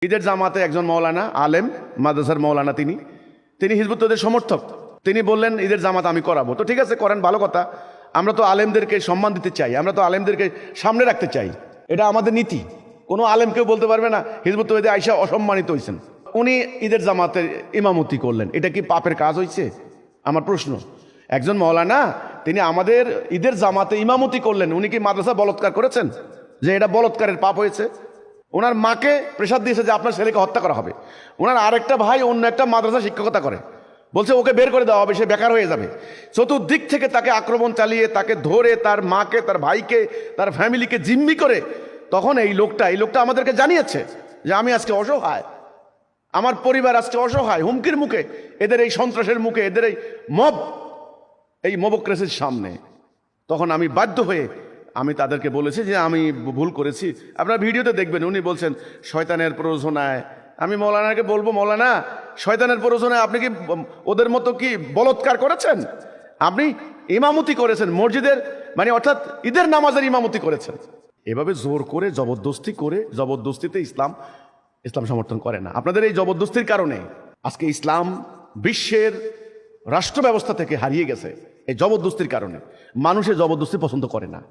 ঈদের জামাতে একজন মৌলানা আলেম, মাদ্রাসার মৌলানা, তিনি হিজবুত তওহীদের সমর্থক। তিনি বললেন ঈদের জামাত আমি করাবো। তো ঠিক আছে, করেন, ভালো কথা। আমরা তো আলেমদেরকে সম্মান দিতে চাই, আমরা তো আলেমদেরকে সামনে রাখতে চাই, এটা আমাদের নীতি। কোনো আলেমকেও বলতে পারবে না হিজবুত তওহীদে আইসা অসম্মানিত হয়েছেন। উনি ঈদের জামাতের ইমামতি করলেন, এটা কি পাপের কাজ হয়েছে? আমার প্রশ্ন। একজন মৌলানা তিনি আমাদের ঈদের জামাতে ইমামতি করলেন, উনি কি মাদ্রাসা বলৎকার করেছেন যে এটা বলৎকারের পাপ হয়েছে? ওনার মাকে প্রেসার দিয়েছে যে আপনার ছেলেকে হত্যা করা হবে। ওনার আরেকটা ভাই অন্য একটা মাদ্রাসা শিক্ষকতা করে, বলছে ওকে বের করে দেওয়া হবে, সে বেকার হয়ে যাবে। চতুর্দিক থেকে তাকে আক্রমণ চালিয়ে, তাকে ধরে, তার মাকে, তার ভাইকে, তার ফ্যামিলিকে জিম্মি করে, তখন এই লোকটা আমাদেরকে জানিয়েছে যে আমি আজকে অসহায়, আমার পরিবার আজকে অসহায়, হুমকির মুখে, এদের এই সন্ত্রাসের মুখে, এদের এই মবক্রেসির সামনে। তখন আমি বাধ্য হয়ে আমি তাদেরকে বলেছি যে আমি ভুল করেছি। আপনারা ভিডিওতে দেখবেন উনি বলছেন শয়তানের প্ররোচনায়। আমি মৌলানাকে বলবো, মৌলানা শয়তানের প্ররোচনায় আপনি কি ওদের মতো কি বলৎকার করেছেন? আপনি ইমামতি করেছেন মসজিদের, মানে অর্থাৎ ঈদের নামাজের ইমামতি করেছেন। এভাবে জোর করে, জবরদস্তিতে ইসলাম সমর্থন করে না। আপনাদের এই জবরদস্তির কারণে আজকে ইসলাম বিশ্বের রাষ্ট্র ব্যবস্থা থেকে হারিয়ে গেছে। এই জবরদস্তির কারণে মানুষের জবরদস্তি পছন্দ করে না।